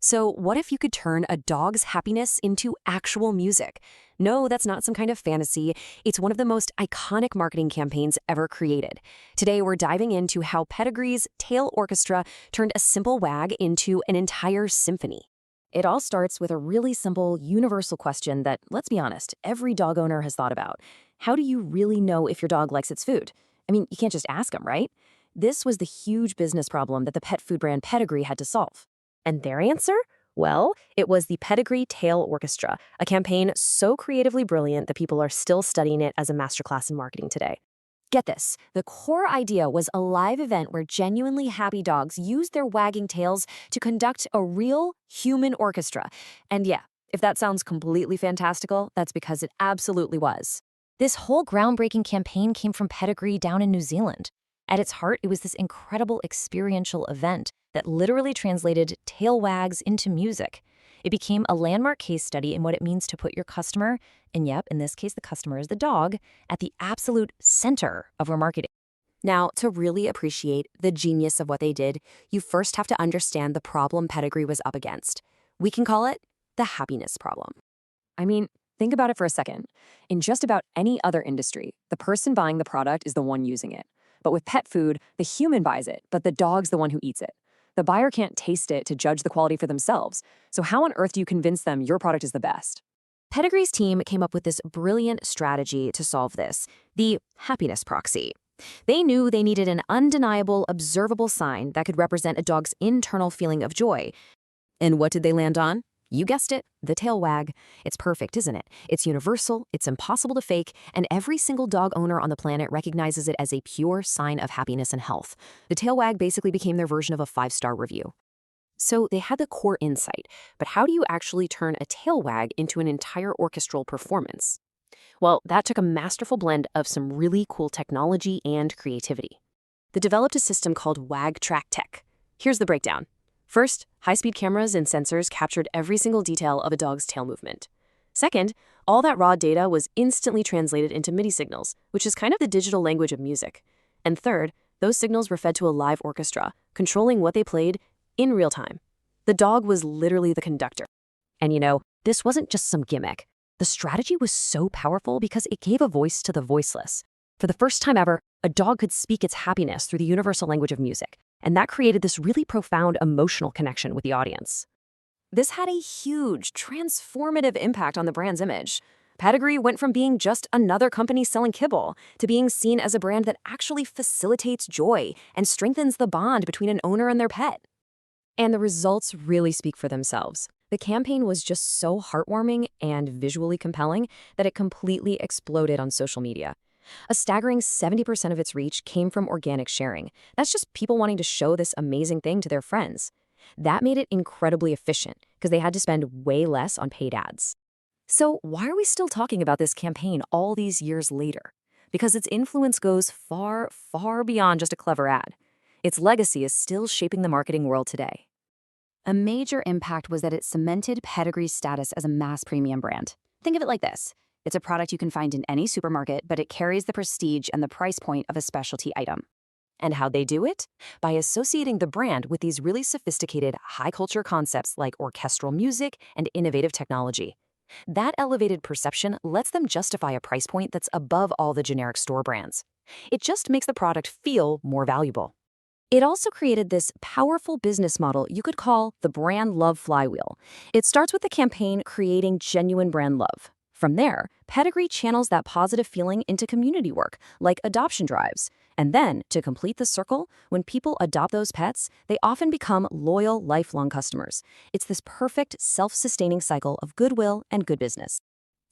So what if you could turn a dog's happiness into actual music? No, that's not some kind of fantasy. It's one of the most iconic marketing campaigns ever created. Today, we're diving into how Pedigree's Tail Orchestra turned a simple wag into an entire symphony. It all starts with a really simple, universal question that, let's be honest, every dog owner has thought about. How do you really know if your dog likes its food? I mean, you can't just ask them, right? This was the huge business problem that the pet food brand Pedigree had to solve. And their answer? Well, it was the Pedigree Tail Orchestra, a campaign so creatively brilliant that people are still studying it as a masterclass in marketing today. Get this, the core idea was a live event where genuinely happy dogs used their wagging tails to conduct a real human orchestra. And yeah, if that sounds completely fantastical, that's because it absolutely was. This whole groundbreaking campaign came from Pedigree down in New Zealand. At its heart, it was this incredible experiential event that literally translated tail wags into music. It became a landmark case study in what it means to put your customer, and yep, in this case the customer is the dog, at the absolute center of our marketing. Now, to really appreciate the genius of what they did, you first have to understand the problem Pedigree was up against. We can call it the happiness problem. I mean, think about it for a second. In just about any other industry, the person buying the product is the one using it. But with pet food, the human buys it, but the dog's the one who eats it. The buyer can't taste it to judge the quality for themselves. So how on earth do you convince them your product is the best? Pedigree's team came up with this brilliant strategy to solve this, the Happiness Proxy. They knew they needed an undeniable, observable sign that could represent a dog's internal feeling of joy. And what did they land on? You guessed it, the tail wag. It's perfect, isn't it? It's universal, it's impossible to fake, and every single dog owner on the planet recognizes it as a pure sign of happiness and health. The tail wag basically became their version of a 5-star review. So they had the core insight, but how do you actually turn a tail wag into an entire orchestral performance? Well, that took a masterful blend of some really cool technology and creativity. They developed a system called Wag Track Tech. Here's the breakdown. First, high-speed cameras and sensors captured every single detail of a dog's tail movement. Second, all that raw data was instantly translated into MIDI signals, which is kind of the digital language of music. And third, those signals were fed to a live orchestra, controlling what they played in real time. The dog was literally the conductor. And you know, this wasn't just some gimmick. The strategy was so powerful because it gave a voice to the voiceless. For the first time ever, a dog could speak its happiness through the universal language of music. And that created this really profound emotional connection with the audience. This had a huge, transformative impact on the brand's image. Pedigree went from being just another company selling kibble to being seen as a brand that actually facilitates joy and strengthens the bond between an owner and their pet. And the results really speak for themselves. The campaign was just so heartwarming and visually compelling that it completely exploded on social media. A staggering 70% of its reach came from organic sharing. That's just people wanting to show this amazing thing to their friends. That made it incredibly efficient because they had to spend way less on paid ads. So why are we still talking about this campaign all these years later? Because its influence goes far, far beyond just a clever ad. Its legacy is still shaping the marketing world today. A major impact was that it cemented Pedigree's status as a mass premium brand. Think of it like this. It's a product you can find in any supermarket, but it carries the prestige and the price point of a specialty item. And how'd they do it? By associating the brand with these really sophisticated, high-culture concepts like orchestral music and innovative technology. That elevated perception lets them justify a price point that's above all the generic store brands. It just makes the product feel more valuable. It also created this powerful business model you could call the brand love flywheel. It starts with the campaign creating genuine brand love. From there, Pedigree channels that positive feeling into community work, like adoption drives. And then, to complete the circle, when people adopt those pets, they often become loyal, lifelong customers. It's this perfect, self-sustaining cycle of goodwill and good business.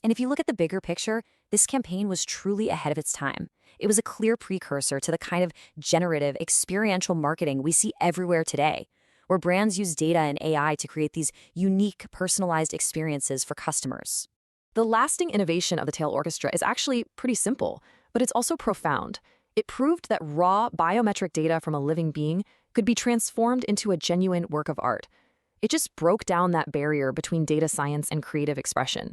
And if you look at the bigger picture, this campaign was truly ahead of its time. It was a clear precursor to the kind of generative, experiential marketing we see everywhere today, where brands use data and AI to create these unique, personalized experiences for customers. The lasting innovation of the Tail Orchestra is actually pretty simple, but it's also profound. It proved that raw biometric data from a living being could be transformed into a genuine work of art. It just broke down that barrier between data science and creative expression.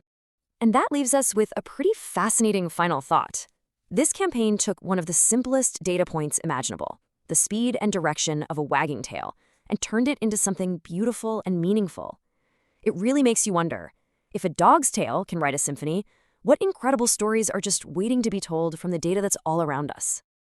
And that leaves us with a pretty fascinating final thought. This campaign took one of the simplest data points imaginable, the speed and direction of a wagging tail, and turned it into something beautiful and meaningful. It really makes you wonder, if a dog's tail can write a symphony, what incredible stories are just waiting to be told from the data that's all around us?